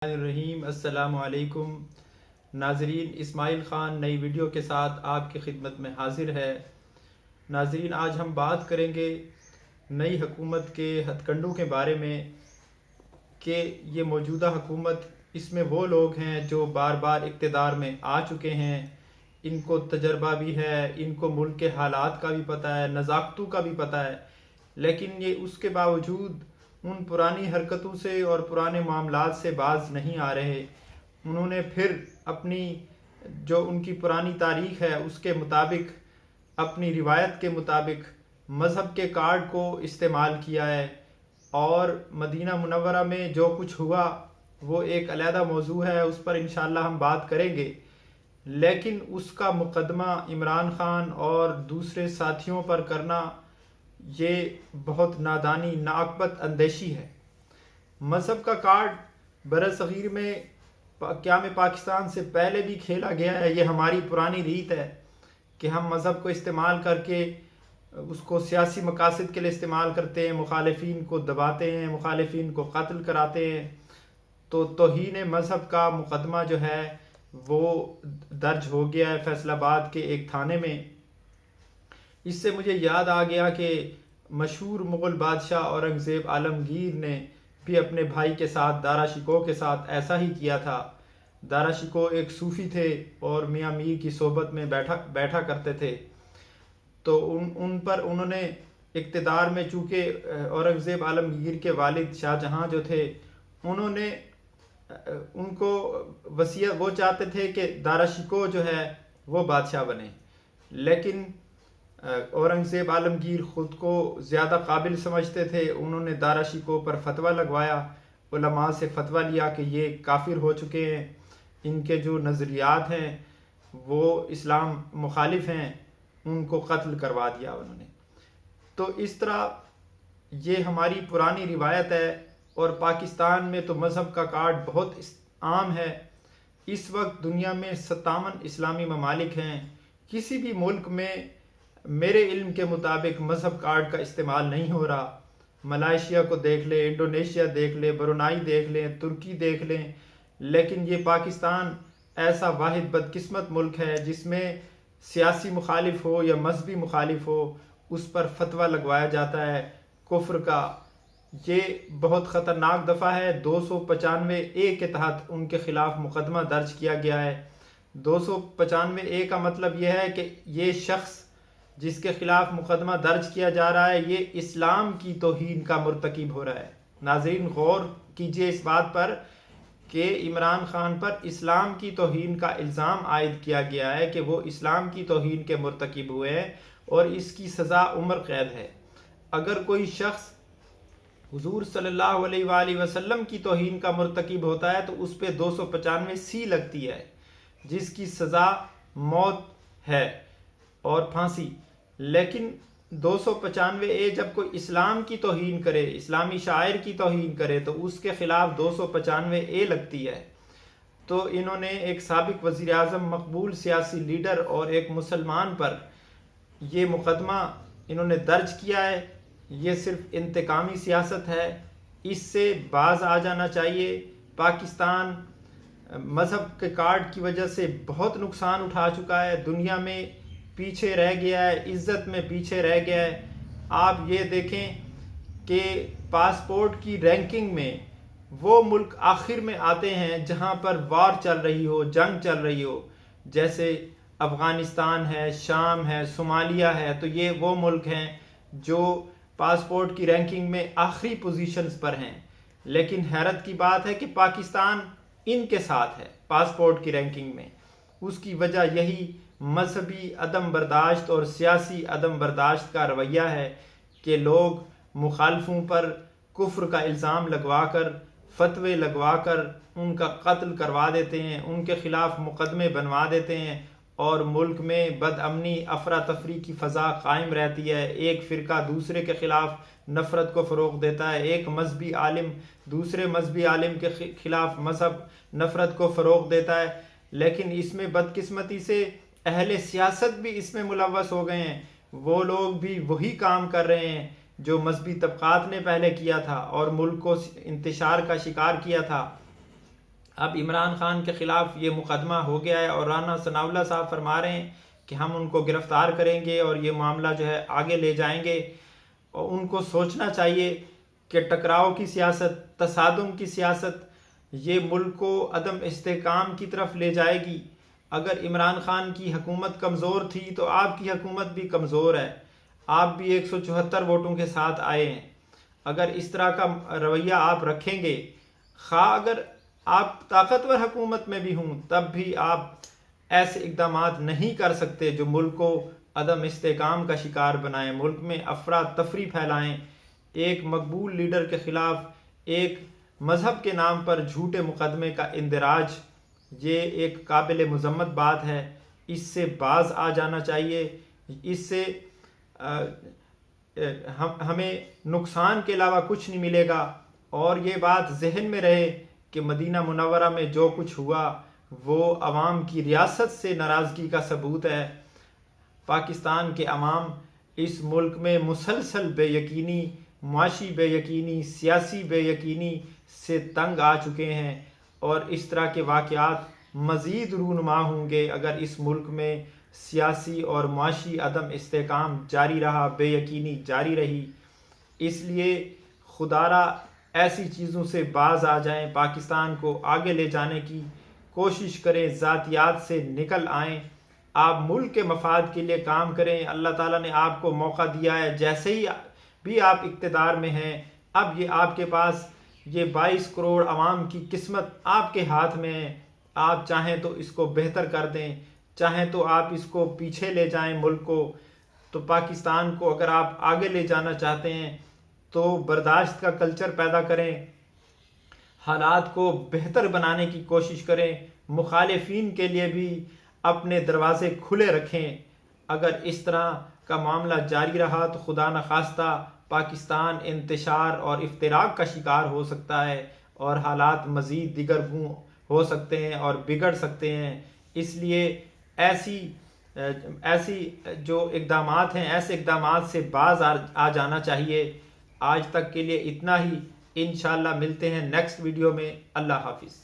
الرحیم السلام علیکم ناظرین، اسماعیل خان نئی ویڈیو کے ساتھ آپ کی خدمت میں حاضر ہے۔ ناظرین، آج ہم بات کریں گے نئی حکومت کے ہتھ کنڈوں کے بارے میں کہ یہ موجودہ حکومت، اس میں وہ لوگ ہیں جو بار بار اقتدار میں آ چکے ہیں، ان کو تجربہ بھی ہے، ان کو ملک کے حالات کا بھی پتہ ہے، نزاکتوں کا بھی پتہ ہے، لیکن یہ اس کے باوجود ان پرانی حرکتوں سے اور پرانے معاملات سے باز نہیں آ رہے۔ انہوں نے پھر اپنی جو ان کی پرانی تاریخ ہے اس کے مطابق، اپنی روایت کے مطابق مذہب کے کارڈ کو استعمال کیا ہے، اور مدینہ منورہ میں جو کچھ ہوا وہ ایک علیحدہ موضوع ہے، اس پر انشاءاللہ ہم بات کریں گے، لیکن اس کا مقدمہ عمران خان اور دوسرے ساتھیوں پر کرنا یہ بہت نادانی، ناعقبت اندیشی ہے۔ مذہب کا کارڈ برصغیر میں قیام پاکستان سے پہلے بھی کھیلا گیا ہے۔ یہ ہماری پرانی ریت ہے کہ ہم مذہب کو استعمال کر کے اس کو سیاسی مقاصد کے لیے استعمال کرتے ہیں، مخالفین کو دباتے ہیں، مخالفین کو قتل کراتے ہیں۔ تو توہین مذہب کا مقدمہ جو ہے وہ درج ہو گیا ہے فیصل آباد کے ایک تھانے میں۔ اس سے مجھے یاد آ گیا کہ مشہور مغل بادشاہ اورنگزیب عالمگیر نے بھی اپنے بھائی کے ساتھ، دارا شکوہ کے ساتھ ایسا ہی کیا تھا۔ دارا شکوہ ایک صوفی تھے اور میاں میر کی صحبت میں بیٹھا کرتے تھے، تو ان پر انہوں نے اقتدار میں، چونکہ اورنگزیب عالمگیر کے والد شاہ جہاں جو تھے، انہوں نے ان کو وصیت، وہ چاہتے تھے کہ دارا شکوہ جو ہے وہ بادشاہ بنے، لیکن اورنگزیب عالمگیر خود کو زیادہ قابل سمجھتے تھے۔ انہوں نے دارا شکوہ پر فتویٰ لگوایا، علماء سے فتویٰ لیا کہ یہ کافر ہو چکے ہیں، ان کے جو نظریات ہیں وہ اسلام مخالف ہیں، ان کو قتل کروا دیا انہوں نے۔ تو اس طرح یہ ہماری پرانی روایت ہے، اور پاکستان میں تو مذہب کا کارڈ بہت عام ہے۔ اس وقت دنیا میں 57 اسلامی ممالک ہیں، کسی بھی ملک میں میرے علم کے مطابق مذہب کارڈ کا استعمال نہیں ہو رہا۔ ملائیشیا کو دیکھ لیں، انڈونیشیا دیکھ لیں، برونائی دیکھ لیں، ترکی دیکھ لیں، لیکن یہ پاکستان ایسا واحد بدقسمت ملک ہے جس میں سیاسی مخالف ہو یا مذہبی مخالف ہو، اس پر فتویٰ لگوایا جاتا ہے کفر کا۔ یہ بہت خطرناک دفعہ ہے۔ 295A کے تحت ان کے خلاف مقدمہ درج کیا گیا ہے۔ 295A کا مطلب یہ ہے کہ یہ شخص جس کے خلاف مقدمہ درج کیا جا رہا ہے یہ اسلام کی توہین کا مرتکب ہو رہا ہے۔ ناظرین، غور کیجئے اس بات پر کہ عمران خان پر اسلام کی توہین کا الزام عائد کیا گیا ہے کہ وہ اسلام کی توہین کے مرتکب ہوئے ہیں، اور اس کی سزا عمر قید ہے۔ اگر کوئی شخص حضور صلی اللہ علیہ وآلہ وسلم کی توہین کا مرتکب ہوتا ہے تو اس پہ 295C لگتی ہے، جس کی سزا موت ہے اور پھانسی۔ لیکن 295A جب کوئی اسلام کی توہین کرے، اسلامی شاعر کی توہین کرے، تو اس کے خلاف 295A لگتی ہے۔ تو انہوں نے ایک سابق وزیر اعظم، مقبول سیاسی لیڈر اور ایک مسلمان پر یہ مقدمہ انہوں نے درج کیا ہے۔ یہ صرف انتقامی سیاست ہے، اس سے باز آ جانا چاہیے۔ پاکستان مذہب کے کارڈ کی وجہ سے بہت نقصان اٹھا چکا ہے، دنیا میں پیچھے رہ گیا ہے، عزت میں پیچھے رہ گیا ہے۔ آپ یہ دیکھیں کہ پاسپورٹ کی رینکنگ میں وہ ملک آخر میں آتے ہیں جہاں پر وار چل رہی ہو، جنگ چل رہی ہو، جیسے افغانستان ہے، شام ہے، صومالیہ ہے۔ تو یہ وہ ملک ہیں جو پاسپورٹ کی رینکنگ میں آخری پوزیشنز پر ہیں، لیکن حیرت کی بات ہے کہ پاکستان ان کے ساتھ ہے پاسپورٹ کی رینکنگ میں۔ اس کی وجہ یہی مذہبی عدم برداشت اور سیاسی عدم برداشت کا رویہ ہے کہ لوگ مخالفوں پر کفر کا الزام لگوا کر، فتوے لگوا کر ان کا قتل کروا دیتے ہیں، ان کے خلاف مقدمے بنوا دیتے ہیں، اور ملک میں بد امنی، افراتفری کی فضا قائم رہتی ہے۔ ایک فرقہ دوسرے کے خلاف نفرت کو فروغ دیتا ہے، ایک مذہبی عالم دوسرے مذہبی عالم کے خلاف مذہب نفرت کو فروغ دیتا ہے۔ لیکن اس میں بدقسمتی سے اہل سیاست بھی اس میں ملوث ہو گئے ہیں۔ وہ لوگ بھی وہی کام کر رہے ہیں جو مذہبی طبقات نے پہلے کیا تھا اور ملک کو انتشار کا شکار کیا تھا۔ اب عمران خان کے خلاف یہ مقدمہ ہو گیا ہے اور رانا ثناء اللہ صاحب فرما رہے ہیں کہ ہم ان کو گرفتار کریں گے اور یہ معاملہ جو ہے آگے لے جائیں گے، اور ان کو سوچنا چاہیے کہ ٹکراؤ کی سیاست، تصادم کی سیاست یہ ملک کو عدم استحکام کی طرف لے جائے گی۔ اگر عمران خان کی حکومت کمزور تھی تو آپ کی حکومت بھی کمزور ہے، آپ بھی 174 ووٹوں کے ساتھ آئے ہیں۔ اگر اس طرح کا رویہ آپ رکھیں گے، خواہ اگر آپ طاقتور حکومت میں بھی ہوں تب بھی آپ ایسے اقدامات نہیں کر سکتے جو ملک کو عدم استحکام کا شکار بنائیں، ملک میں افراتفری پھیلائیں، ایک مقبول لیڈر کے خلاف ایک مذہب کے نام پر جھوٹے مقدمے کا اندراج، یہ ایک قابل مذمت بات ہے۔ اس سے باز آ جانا چاہیے، اس سے ہمیں نقصان کے علاوہ کچھ نہیں ملے گا۔ اور یہ بات ذہن میں رہے کہ مدینہ منورہ میں جو کچھ ہوا وہ عوام کی ریاست سے ناراضگی کا ثبوت ہے۔ پاکستان کے عوام اس ملک میں مسلسل بے یقینی، معاشی بے یقینی، سیاسی بے یقینی سے تنگ آ چکے ہیں، اور اس طرح کے واقعات مزید رونما ہوں گے اگر اس ملک میں سیاسی اور معاشی عدم استحکام جاری رہا، بے یقینی جاری رہی۔ اس لیے خدارا ایسی چیزوں سے باز آ جائیں، پاکستان کو آگے لے جانے کی کوشش کریں، ذاتیات سے نکل آئیں، آپ ملک کے مفاد کے لیے کام کریں۔ اللہ تعالیٰ نے آپ کو موقع دیا ہے، جیسے ہی بھی آپ اقتدار میں ہیں، اب یہ آپ کے پاس یہ 22 کروڑ عوام کی قسمت آپ کے ہاتھ میں ہے۔ آپ چاہیں تو اس کو بہتر کر دیں، چاہیں تو آپ اس کو پیچھے لے جائیں ملک کو۔ تو پاکستان کو اگر آپ آگے لے جانا چاہتے ہیں تو برداشت کا کلچر پیدا کریں، حالات کو بہتر بنانے کی کوشش کریں، مخالفین کے لیے بھی اپنے دروازے کھلے رکھیں۔ اگر اس طرح کا معاملہ جاری رہا تو خدا نخواستہ پاکستان انتشار اور افتراق کا شکار ہو سکتا ہے، اور حالات مزید دیگر گوں ہو سکتے ہیں اور بگڑ سکتے ہیں۔ اس لیے ایسی جو اقدامات ہیں، ایسے اقدامات سے باز آ جانا چاہیے۔ آج تک کے لیے اتنا ہی، انشاءاللہ ملتے ہیں نیکسٹ ویڈیو میں۔ اللہ حافظ۔